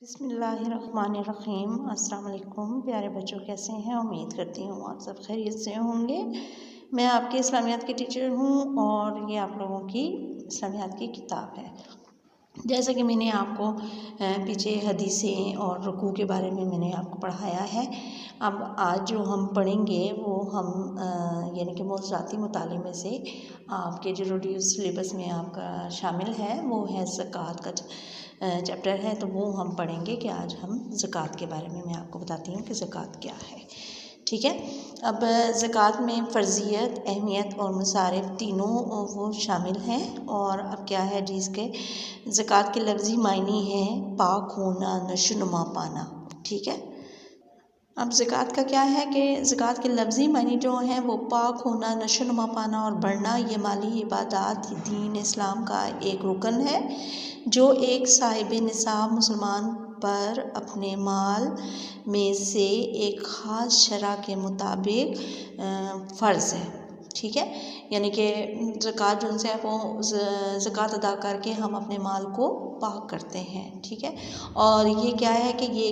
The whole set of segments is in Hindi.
बिस्मिल्लाहिर्रहमानिर्रहीम। अस्सलाम वालेकुम प्यारे बच्चों, कैसे हैं? उम्मीद करती हूँ आप सब खैरियत से होंगे। मैं आपकी इस्लामियात की टीचर हूँ और ये आप लोगों की इस्लामियात की किताब है। जैसा कि मैंने आपको पीछे हदीसें और रुकू के बारे में मैंने आपको पढ़ाया है। अब आज जो हम पढ़ेंगे वो हम यानी कि मौज़ूआती मुताले में से आपके जो रूटीन सिलेबस में आपका शामिल है वो है ज़कात का चैप्टर है, तो वो हम पढ़ेंगे कि आज हम ज़कात के बारे में मैं आपको बताती हूँ कि ज़कात क्या है। ठीक है। अब ज़कात में फ़र्ज़ियत, अहमियत और मसारिफ़ तीनों वो शामिल हैं। और अब क्या है जी, इसके ज़कात के लफ्ज़ी मायने हैं पाक होना, नशोनुमा पाना। ठीक है। अब ज़कात का क्या है कि ज़कात के लफ्ज़ी मायने जो हैं वो पाक होना, नशोनुमा पाना और बढ़ना। ये माली इबादत दीन इस्लाम का एक रुकन है जो एक साहिब निसाब मुसलमान पर अपने माल में से एक ख़ास शरअ के मुताबिक फ़र्ज़ है। ठीक है। यानी कि ज़कात जो है वो ज़कात अदा करके हम अपने माल को पाक करते हैं। ठीक है। और ये क्या है कि ये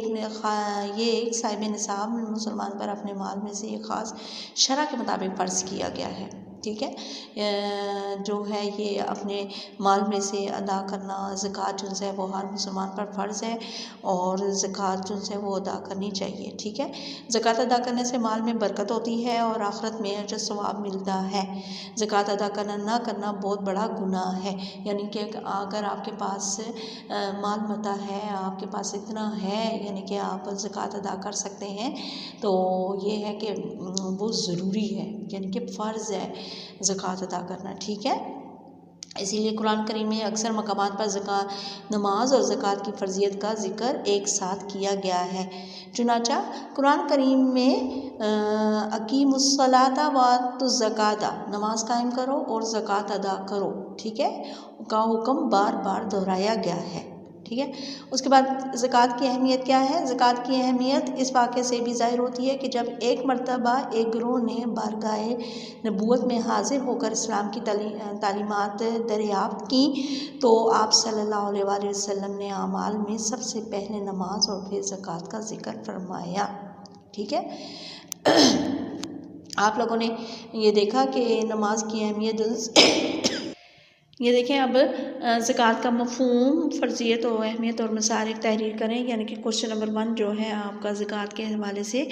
एक साहिब निसाब मुसलमान पर अपने माल में से एक ख़ास शरअ के मुताबिक फ़र्ज़ किया गया है। ठीक है। जो है ये अपने माल में से अदा करना ज़कात जो है वो हर मुसलमान पर फ़र्ज़ है और ज़कात जो है वो अदा करनी चाहिए। ठीक है। ज़कात अदा करने से माल में बरकत होती है और आखिरत में अजर सवाब मिलता है। ज़कात अदा करना ना करना बहुत बड़ा गुनाह है। यानी कि अगर आपके पास माल मता है, आपके पास इतना है यानी कि आप ज़कात अदा कर सकते हैं, तो ये है कि वो ज़रूरी है, यानी कि फ़र्ज़ है ज़कात अदा करना। ठीक है। इसीलिए कुरान करीम में अक्सर मकामात पर नमाज और ज़कात की फ़र्ज़ियत का ज़िक्र एक साथ किया गया है। चुनांचा कुरान करीम में अकीमुस्सलाता वातुज़्ज़काता, नमाज कायम करो और ज़कात अदा करो, ठीक है, का हुक्म बार बार दोहराया गया है। ठीक है। उसके बाद ज़कात की अहमियत क्या है? ज़कात की अहमियत इस वाक़े से भी ज़ाहिर होती है कि जब एक मरतबा एक गिरोह ने बारगाहे नबूवत में हाजिर होकर इस्लाम की तालीमात दरियाफ़्त की तो आप सल्लल्लाहु अलैहि वसल्लम ने आमाल में सबसे पहले नमाज और फिर ज़कात का ज़िक्र फरमाया। ठीक है। आप लोगों ने ये देखा कि नमाज की अहमियत ये देखें। अब ज़कात का मफ़हूम, फ़र्ज़ियत और अहमियत और मसारिफ़ तहरीर करें। यानी कि क्वेश्चन नंबर 1 जो है आपका ज़कात के हवाले से,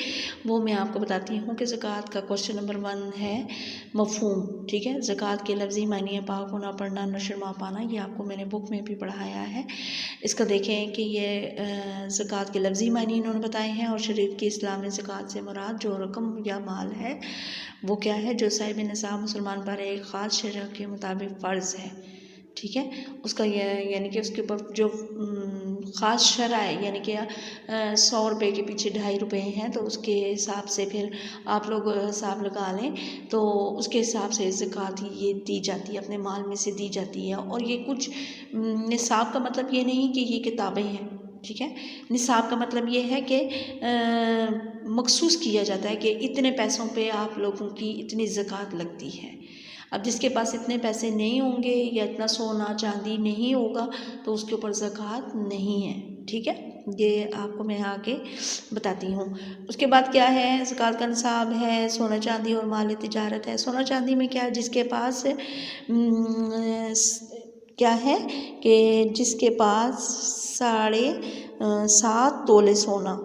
वो मैं आपको बताती हूँ कि ज़कात का क्वेश्चन नंबर 1 है मफ़हूम। ठीक है। ज़कात के लफ्ज़ी मानी है पाक होना, पढ़ना, नशोनुमा पाना। ये आपको मैंने बुक में भी पढ़ाया है। इसका देखें कि ये ज़कात के लफ्ज़ी मानी इन्होंने बताए हैं और शरीयत की इस्लाम में ज़कात से मुराद जो रकम या माल है वो क्या है, जो साहिब निसाब मुसलमान पर एक ख़ास शरअ के मुताबिक फ़र्ज़ है। ठीक है। उसका यानी कि उसके ऊपर जो ख़ास शरअ है, यानी कि 100 रुपये के पीछे 2.5 रुपये हैं, तो उसके हिसाब से फिर आप लोग हिसाब लगा लें, तो उसके हिसाब से ज़कात ये दी जाती है, अपने माल में से दी जाती है। और ये कुछ निसाब का मतलब ये नहीं कि ये किताबें हैं। ठीक है। निसाब का मतलब ये है कि मखसूस किया जाता है कि इतने पैसों पे आप लोगों की इतनी ज़कात लगती है। अब जिसके पास इतने पैसे नहीं होंगे या इतना सोना चांदी नहीं होगा तो उसके ऊपर ज़कात नहीं है। ठीक है। ये आपको मैं आगे बताती हूँ। उसके बाद क्या है, ज़कात का निसाब है सोना चांदी और माल तिजारत है। सोना चांदी में क्या है, जिसके पास क्या है कि जिसके पास 7.5 तोले सोना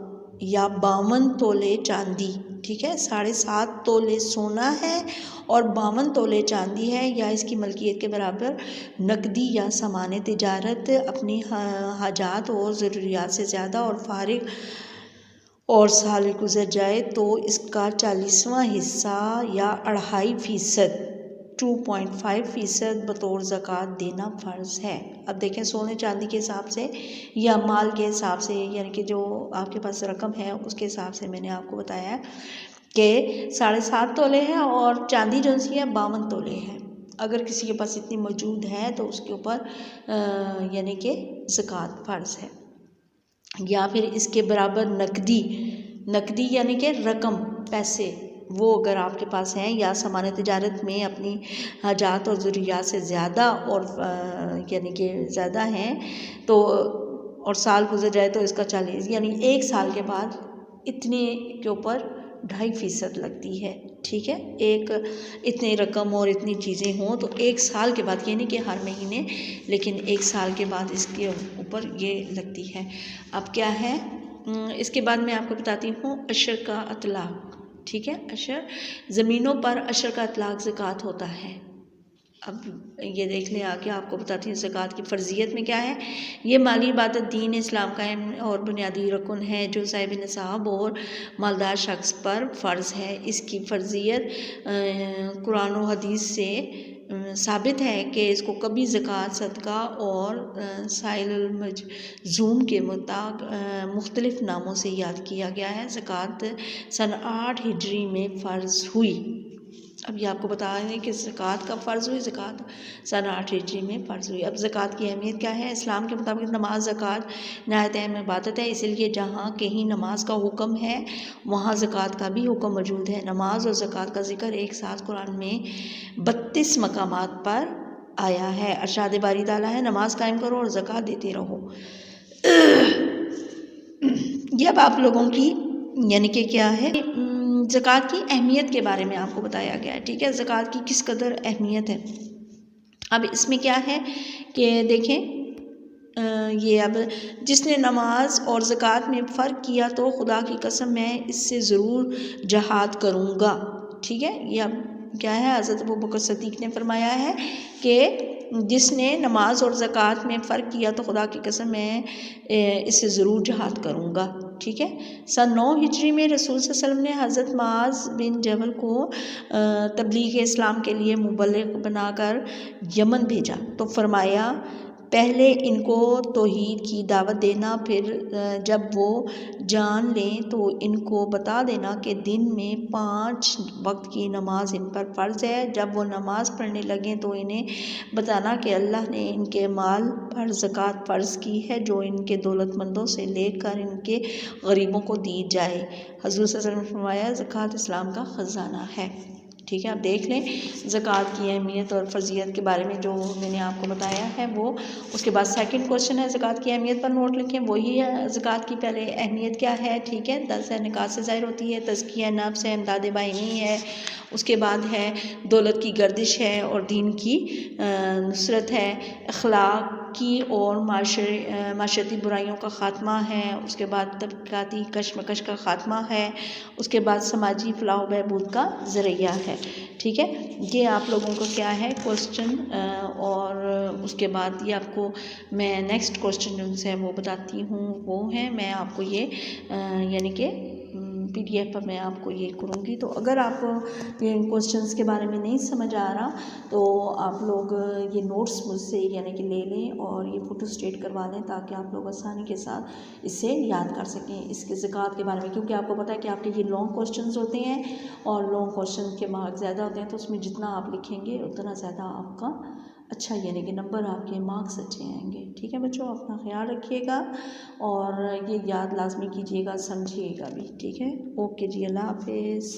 या 52 तोले चांदी, ठीक है, 7.5 तोले सोना है और 52 तोले चांदी है या इसकी मलकियत के बराबर नकदी या सामान तिजारत अपनी हाजात और ज़रूरियात से ज़्यादा और फारिग और साल गुजर जाए तो इसका 40वां हिस्सा या 2.5% 2.5% बतौर ज़कात देना फ़र्ज़ है। अब देखें, सोने चांदी के हिसाब से या माल के हिसाब से, यानी कि जो आपके पास रकम है उसके हिसाब से मैंने आपको बताया कि 7.5 तोले है और चांदी जो सी है 52 तोले है। अगर किसी के पास इतनी मौजूद है तो उसके ऊपर यानी कि ज़कात फ़र्ज़ है। या फिर इसके बराबर नकदी यानी कि रकम, पैसे, वो अगर आपके पास हैं या सामान तिजारत में अपनी हाजात और ज़रूरियात से ज़्यादा और यानी कि ज़्यादा हैं तो और साल गुजर जाए तो इसका 40, यानी 1 साल के बाद इतने के ऊपर 2.5% लगती है। ठीक है, एक इतनी रकम और इतनी चीज़ें हों तो 1 साल के बाद, ये नहीं कि हर महीने, लेकिन 1 साल के बाद इसके ऊपर ये लगती है। अब क्या है, इसके बाद मैं आपको बताती हूँ अशर का अतलाक। ठीक है, अशर, ज़मीनों पर अशर का अतलाक ज़कात होता है। अब ये देख लें आगे आपको बताती हूँ ज़कात की फ़र्ज़ियत में क्या है। ये माली इबादत दीन इस्लाम का अहम और बुनियादी रुकन है जो साहिब निसाब और मालदार शख्स पर फ़र्ज़ है। इसकी फ़र्ज़ियत कुरान और हदीस से साबित है कि इसको कभी ज़कात, सदका और साइल मजूम के मुख्तलिफ़ नामों से याद किया गया है। ज़कात सन 8 हिजरी में फ़र्ज़ हुई। अब ये आपको बता दें कि ज़कात कब फ़र्ज़ हुई। ज़कात सन 8 हिजरी में फ़र्ज़ हुई। अब ज़कात की अहमियत क्या है। इस्लाम के मुताबिक नमाज ज़कात नहायत अहम इबादत है, इसलिए जहाँ कहीं नमाज का हुक्म है वहाँ ज़कात का भी हुक्म मौजूद है। नमाज और ज़कात का ज़िक्र एक साथ कुरान में 32 मकामात पर आया है। अरशाद बारी ताला है, नमाज कायम करो और ज़कात देते रहो। ये अब आप लोगों की यानी कि क्या है, ज़कात की अहमियत के बारे में आपको बताया गया है। ठीक है, ज़कात की किस कदर अहमियत है। अब इसमें क्या है कि देखें, ये अब जिसने नमाज और ज़कात में फ़र्क किया तो खुदा की कसम मैं इससे ज़रूर जहाद करूँगा। ठीक है, ये अब क्या है, हज़रत अबू बकर सिद्दीक़ ने फरमाया है कि जिसने नमाज और ज़कात में फ़र्क किया तो खुदा की कसम मैं इससे ज़रूर जहाद करूँगा। ठीक है, सन 9 हिजरी में रसूल सल्लल्लाहु अलैहि वसल्लम ने हज़रत माज़ बिन जबल को तबलीग इस्लाम के लिए मुबल्लिग बनाकर यमन भेजा तो फरमाया, पहले इनको तौहीद की दावत देना, फिर जब वो जान लें तो इनको बता देना कि दिन में 5 वक्त की नमाज इन पर फ़र्ज़ है। जब वो नमाज़ पढ़ने लगें तो इन्हें बताना कि अल्लाह ने इनके माल पर ज़कात फ़र्ज़ की है जो इनके दौलतमंदों से लेकर इनके गरीबों को दी जाए। हज़रत सल्लल्लाहु अलैहि वसल्लम ने फरमाया, ज़कात इस्लाम का ख़जाना है। ठीक है, आप देख लें ज़कात की अहमियत और फ़र्ज़ियत के बारे में जो मैंने आपको बताया है वो। उसके बाद सेकंड क्वेश्चन है ज़कात की अहमियत पर नोट लिखें। वही है ज़कात की पहले अहमियत क्या है। ठीक है, 10 है निकाह से ज़ाहिर होती है, तज़किया नफ्स है, इमदाद बाइनी है, उसके बाद है दौलत की गर्दिश है और दीन की नुसरत है, अखलाक की और माशरती बुराइयों का ख़ात्मा है, उसके बाद तबक़ाती कशमकश का ख़ात्मा है, उसके बाद समाजी फ़लाह व बहबूद का ज़रिया है। ठीक है, ये आप लोगों को क्या है क्वेश्चन, और उसके बाद ये आपको मैं नेक्स्ट क्वेश्चन उनसे वो बताती हूँ, वो है मैं आपको ये यानी कि PDF पर मैं आपको ये करूँगी। तो अगर आपको ये क्वेश्चंस के बारे में नहीं समझ आ रहा तो आप लोग ये नोट्स मुझसे यानी कि ले लें और ये फ़ोटो स्टेट करवा लें ताकि आप लोग आसानी के साथ इसे याद कर सकें इसके ज़कात के बारे में। क्योंकि आपको पता है कि आपके ये लॉन्ग क्वेश्चंस होते हैं और लॉन्ग क्वेश्चन के मार्क्स ज़्यादा होते हैं, तो उसमें जितना आप लिखेंगे उतना ज़्यादा आपका अच्छा यानी कि नंबर आपके मार्क्स अच्छे आएंगे। ठीक है बच्चों, अपना ख्याल रखिएगा और ये याद लाजमी कीजिएगा, समझिएगा भी। ठीक है, ओके जी, अल्लाह हाफिज़।